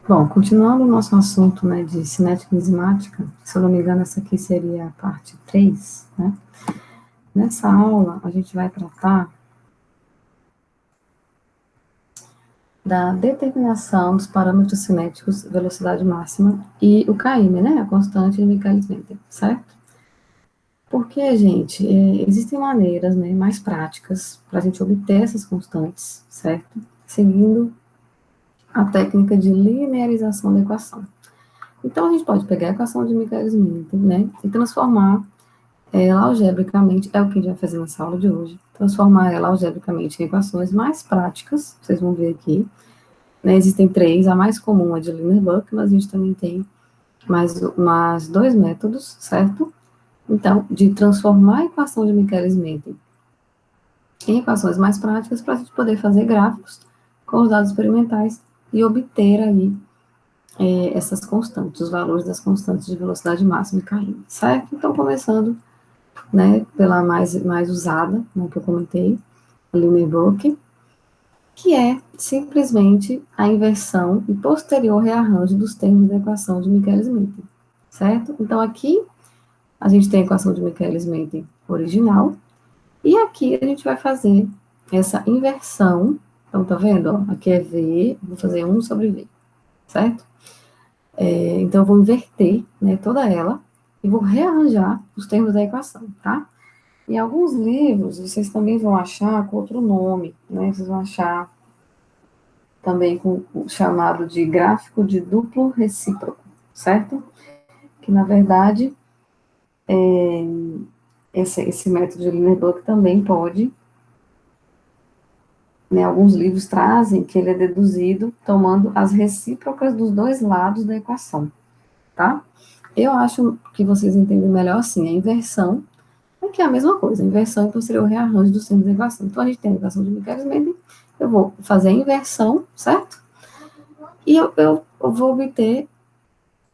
Bom, continuando o nosso assunto, né, de cinética enzimática, se eu não me engano, essa aqui seria a parte 3, né? Nessa aula, a gente vai tratar da determinação dos parâmetros cinéticos, velocidade máxima e o km, né, a constante de Michaelis-Menten, certo? Porque, gente, existem maneiras, né, mais práticas para a gente obter essas constantes, certo? Seguindo a técnica de linearização da equação. Então, a gente pode pegar a equação de Michaelis-Menten, né, e transformar ela algebricamente, é o que a gente vai fazer nessa aula de hoje, transformar ela algebricamente em equações mais práticas, vocês vão ver aqui, né, existem três, a mais comum é de Linear-Buck, mas a gente também tem mais dois métodos, certo? Então, de transformar a equação de Michaelis-Menten em equações mais práticas para a gente poder fazer gráficos com os dados experimentais e obter aí essas constantes, os valores das constantes de velocidade máxima e km, certo? Então, começando, né, pela mais usada, né, que eu comentei, a Linear-Buck, que é simplesmente a inversão e posterior rearranjo dos termos da equação de Michaelis-Menten, certo? Então, aqui a gente tem a equação de Michaelis-Menten original, e aqui a gente vai fazer essa inversão. Então, tá vendo? Ó, aqui é V, vou fazer 1 sobre V, certo? Então, eu vou inverter, né, toda ela e vou rearranjar os termos da equação, tá? Em alguns livros, vocês também vão achar com outro nome, né? Vocês vão achar também com o chamado de gráfico de duplo recíproco, certo? Que, na verdade, esse método de Linear-Buck também pode, né, alguns livros trazem que ele é deduzido tomando as recíprocas dos dois lados da equação, tá? Eu acho que vocês entendem melhor assim, a inversão, que é a mesma coisa, a inversão e posterior rearranjo dos termos da equação. Então, a gente tem a equação de Michaelis-Menten, eu vou fazer a inversão, certo? E eu vou obter,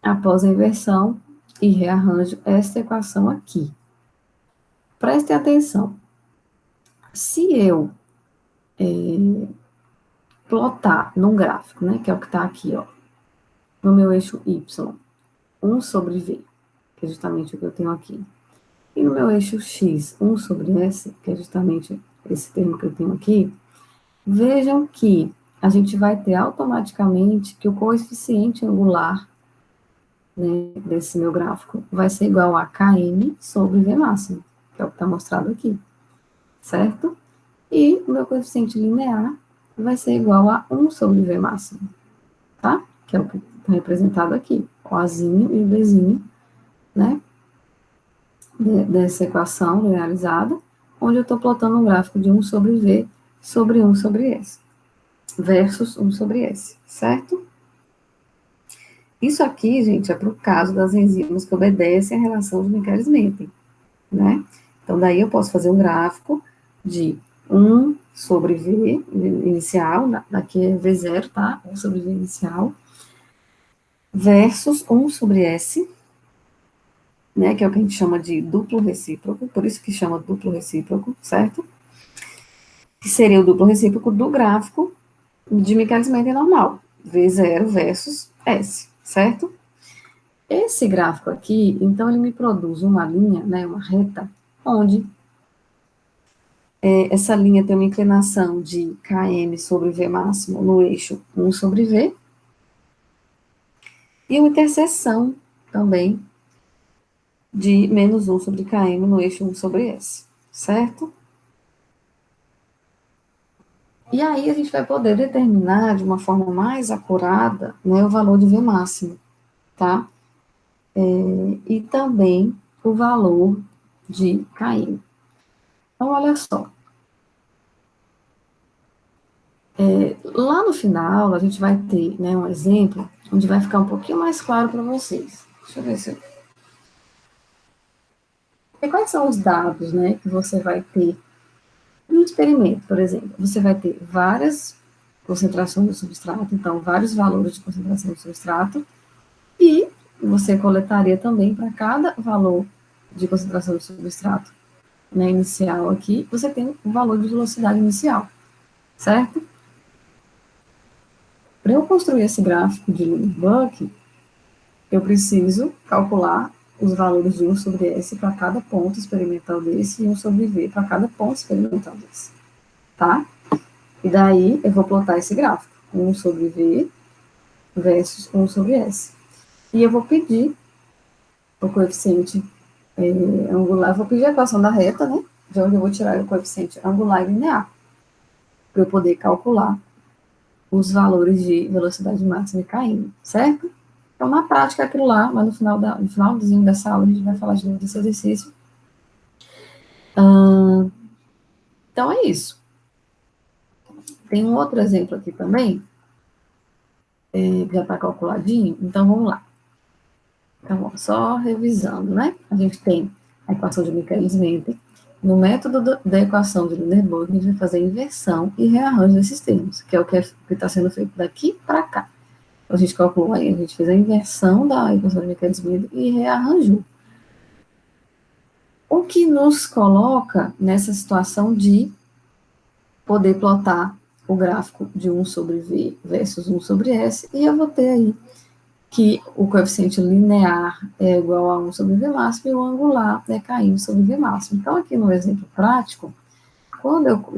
após a inversão e rearranjo, esta equação aqui. Prestem atenção. Se eu plotar num gráfico, né, que é o que está aqui, ó, no meu eixo Y, 1 sobre V, que é justamente o que eu tenho aqui, e no meu eixo X, 1 sobre S, que é justamente esse termo que eu tenho aqui, vejam que a gente vai ter automaticamente que o coeficiente angular, né, desse meu gráfico vai ser igual a Km sobre V máximo, que é o que está mostrado aqui, certo? E o meu coeficiente linear vai ser igual a 1 sobre V máximo, tá? Que é o que está representado aqui, o Azinho e o Bzinho, né? Dessa equação realizada, onde eu estou plotando um gráfico de 1 sobre V sobre 1 sobre S, versus 1 sobre S, certo? Isso aqui, gente, é para o caso das enzimas que obedecem à relação de Michaelis-Menten, né? Então, daí eu posso fazer um gráfico de 1 sobre V inicial, daqui é V0, tá? 1 sobre V inicial, versus 1 sobre S, né? Que é o que a gente chama de duplo recíproco, por isso que chama duplo recíproco, certo? Que seria o duplo recíproco do gráfico de Michaelis-Menten normal, V0 versus S, certo? Esse gráfico aqui, então, ele me produz uma linha, né, uma reta, onde essa linha tem uma inclinação de km sobre V máximo no eixo 1 sobre V, e uma interseção também de menos 1 sobre km no eixo 1 sobre S, certo? E aí a gente vai poder determinar de uma forma mais acurada, né, o valor de V máximo, tá? E também o valor de km. Então, olha só. Lá no final, a gente vai ter, né, um exemplo onde vai ficar um pouquinho mais claro para vocês. Deixa eu ver se eu... E quais são os dados, né, que você vai ter no experimento, por exemplo? Você vai ter várias concentrações do substrato, então, vários valores de concentração do substrato, e você coletaria também para cada valor de concentração do substrato, né, inicial aqui, você tem o valor de velocidade inicial, certo? Para eu construir esse gráfico de Lindenburg, eu preciso calcular os valores de 1 sobre S para cada ponto experimental desse e 1 sobre V para cada ponto experimental desse, tá? E daí eu vou plotar esse gráfico, 1 sobre V versus 1 sobre S. E eu vou pedir o coeficiente angular, vou pedir a equação da reta, né? De onde eu vou tirar o coeficiente angular e linear, para eu poder calcular os valores de velocidade máxima e km, certo? Então, na prática, é aquilo lá, mas no finalzinho dessa aula, a gente vai falar de novo desse exercício. Então, é isso. Tem um outro exemplo aqui também, que já está calculadinho, então vamos lá. Então, só revisando, né? A gente tem a equação de Michaelis-Menten. No método da equação de Lindenburg, a gente vai fazer a inversão e rearranjo desses termos, que é o que está sendo feito daqui para cá. Então, a gente calculou aí, a gente fez a inversão da equação de Michaelis-Menten e rearranjou. O que nos coloca nessa situação de poder plotar o gráfico de 1 sobre V versus 1 sobre S, e eu vou ter aí que o coeficiente linear é igual a 1 sobre V máximo e o angular é Km sobre V máximo. Então, aqui no exemplo prático, quando eu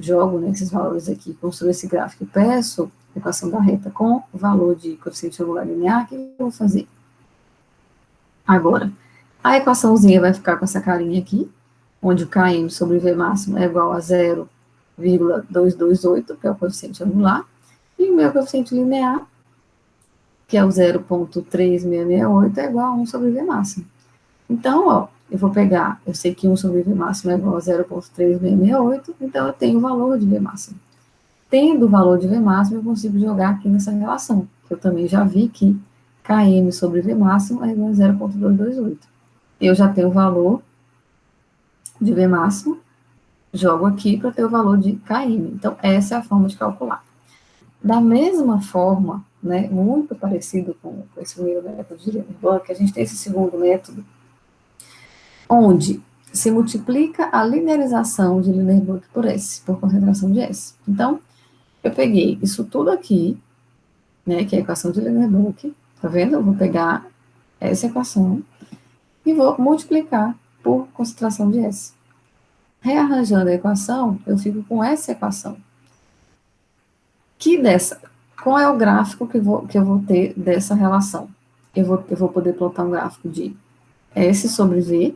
jogo nesses valores aqui, construo esse gráfico e peço a equação da reta com o valor de coeficiente angular linear, o que eu vou fazer? Agora, a equaçãozinha vai ficar com essa carinha aqui, onde o Km sobre V máximo é igual a 0,228, que é o coeficiente angular, e o meu coeficiente linear, que é o 0,3668, é igual a 1 sobre V máximo. Então, ó, eu vou pegar, eu sei que 1 sobre V máximo é igual a 0,3668, então eu tenho o valor de V máximo. Tendo o valor de V máximo, eu consigo jogar aqui nessa relação, que eu também já vi que Km sobre V máximo é igual a 0,228. Eu já tenho o valor de V máximo, jogo aqui para ter o valor de Km. Então, essa é a forma de calcular. Da mesma forma, né, muito parecido com esse primeiro método de Lindenburg, a gente tem esse segundo método, onde se multiplica a linearização de Lindenburg por S, por concentração de S. Então, eu peguei isso tudo aqui, né, que é a equação de Lindenburg, tá vendo? Eu vou pegar essa equação e vou multiplicar por concentração de S. Rearranjando a equação, eu fico com essa equação. Qual é o gráfico que eu vou ter dessa relação? Eu vou poder plotar um gráfico de S sobre V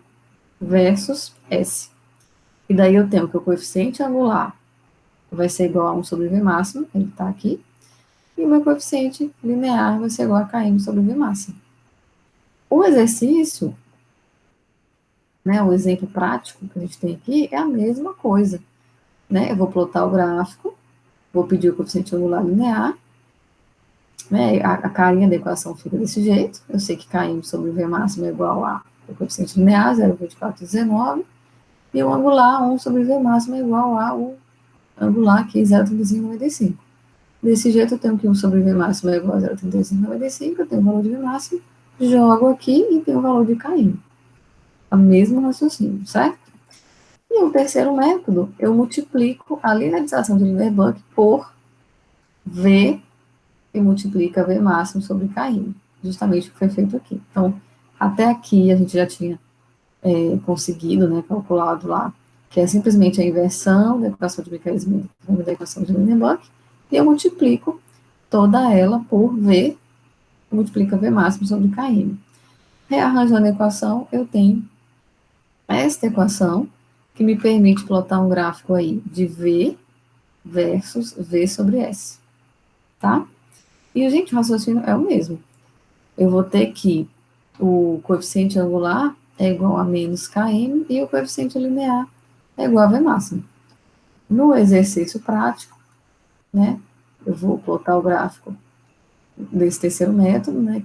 versus S. E daí eu tenho que o coeficiente angular vai ser igual a 1 sobre V máximo, ele está aqui, e o meu coeficiente linear vai ser igual a Km sobre V máximo. O exercício, né, o exemplo prático que a gente tem aqui é a mesma coisa, né? Eu vou plotar o gráfico, vou pedir o coeficiente angular linear, né, a carinha da equação fica desse jeito, eu sei que Km sobre V máximo é igual a o coeficiente linear, 0,2419, e o angular, 1 sobre V máximo é igual a o angular aqui, 0,3595. Desse jeito, eu tenho que 1 sobre V máximo é igual a 0,3595, eu tenho o valor de V máximo, jogo aqui e tenho o valor de Km. O mesmo raciocínio, certo? E o terceiro método, eu multiplico a linearização de Lindenburg por V e multiplica V máximo sobre Km, justamente o que foi feito aqui. Então, até aqui a gente já tinha conseguido, né, calculado lá, que é simplesmente a inversão da equação de Michaelis-Menten da equação de Lindenburg, e eu multiplico toda ela por V, multiplica V máximo sobre Km. Rearranjando a equação, eu tenho esta equação, que me permite plotar um gráfico aí de V versus V sobre S, tá? E, gente, o raciocínio é o mesmo. Eu vou ter que o coeficiente angular é igual a menos Km e o coeficiente linear é igual a V máximo. No exercício prático, né, eu vou plotar o gráfico desse terceiro método, né,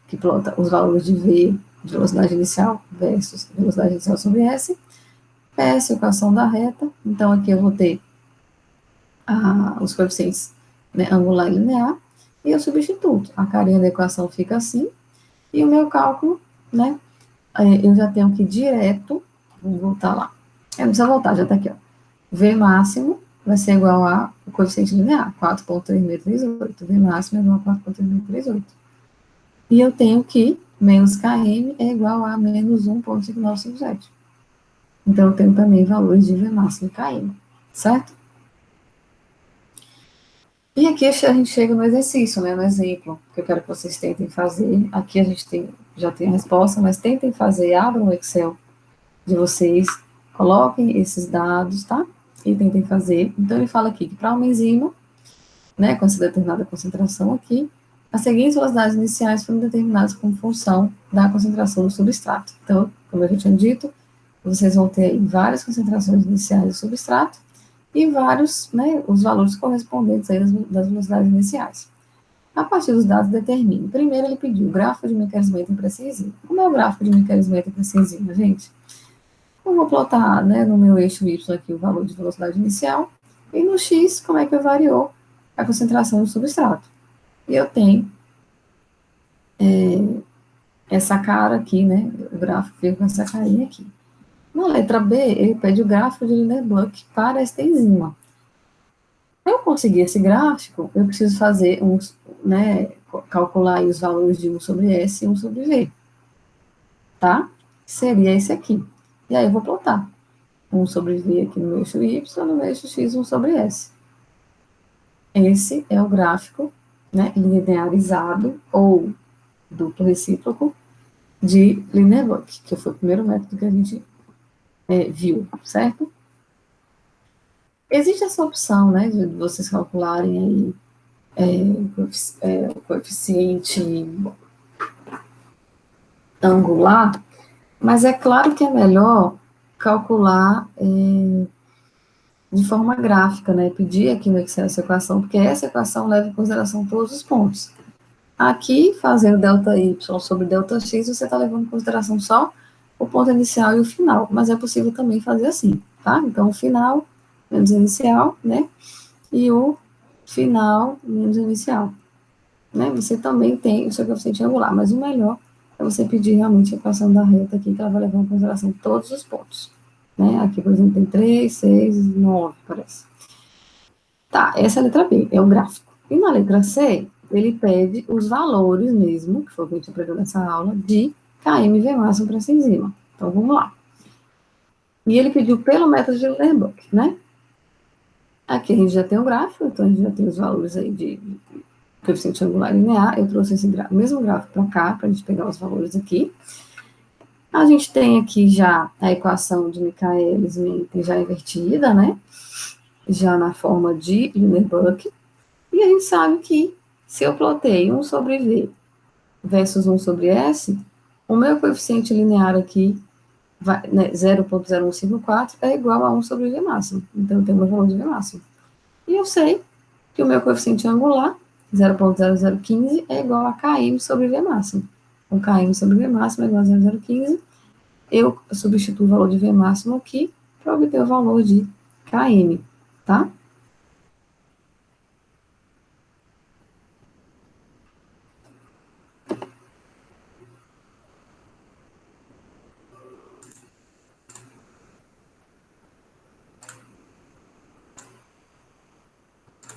que plota os valores de V, de velocidade inicial versus velocidade inicial sobre S, essa equação da reta, então aqui eu vou ter os coeficientes, né, angular e linear, e eu substituo. A carinha da equação fica assim, e o meu cálculo, né, eu já tenho que ir direto, vamos voltar lá. Não precisa voltar, já está aqui, ó. V máximo vai ser igual a o coeficiente linear, 4,3638. V máximo é igual a 4,3638. E eu tenho que menos Km é igual a menos 1,5957. Então, eu tenho também valores de V máximo e Km, certo? E aqui a gente chega no exercício, né, no exemplo, que eu quero que vocês tentem fazer. Aqui a gente já tem a resposta, mas tentem fazer, abram o Excel de vocês, coloquem esses dados, tá? E tentem fazer. Então, ele fala aqui que para uma enzima, né, com essa determinada concentração aqui, as seguintes velocidades iniciais foram determinadas como função da concentração do substrato. Então, como eu já tinha dito, vocês vão ter aí várias concentrações iniciais do substrato e vários, né, os valores correspondentes aí das velocidades iniciais. A partir dos dados, determine. Primeiro, ele pediu o gráfico de mecanismento para essa enzima. Como é o gráfico de mecanismento para essa enzima, gente? Eu vou plotar, né, no meu eixo Y aqui o valor de velocidade inicial, e no X, como é que variou a concentração do substrato. E eu tenho essa cara aqui, né, o gráfico fica com essa carinha aqui. Na letra B, ele pede o gráfico de Line-Bluck para esta enzima. Para eu conseguir esse gráfico, eu preciso fazer né, calcular os valores de 1 sobre S e 1 sobre V, tá? Seria esse aqui. E aí eu vou plotar. 1 sobre V aqui no meu eixo Y, no meu eixo X, 1 sobre S. Esse é o gráfico, né, linearizado ou duplo recíproco de Line-Bluck, que foi o primeiro método que a gente viu, certo? Existe essa opção, né, de vocês calcularem aí o coeficiente angular, mas é claro que é melhor calcular de forma gráfica, né, pedir aqui no Excel essa equação, porque essa equação leva em consideração todos os pontos. Aqui, fazendo ΔY sobre ΔX, você está levando em consideração só o ponto inicial e o final, mas é possível também fazer assim, tá? Então, o final menos o inicial, né? E o final menos o inicial, né? Você também tem o seu coeficiente angular, mas o melhor é você pedir realmente a equação da reta aqui, que ela vai levar em consideração todos os pontos, né? Aqui, por exemplo, tem 3, 6, 9, parece. Tá, essa é a letra B, é o gráfico. E na letra C, ele pede os valores mesmo, que foi o que a gente aprendeu nessa aula, de KMV máximo para essa enzima. Então, vamos lá. E ele pediu pelo método de Lerbuck, né? Aqui a gente já tem o gráfico, então a gente já tem os valores aí de coeficiente angular linear. Eu trouxe esse mesmo gráfico para cá, para a gente pegar os valores aqui. A gente tem aqui já a equação de Michaelis-Menten já invertida, né? Já na forma de Lerbuck. E a gente sabe que se eu plotei 1 sobre V versus 1 sobre S, o meu coeficiente linear aqui, né, 0,0154, é igual a 1 sobre V máximo. Então, eu tenho o meu valor de V máximo. E eu sei que o meu coeficiente angular, 0,0015, é igual a Km sobre V máximo. O Km sobre V máximo é igual a 0,015. Eu substituo o valor de V máximo aqui para obter o valor de Km, tá?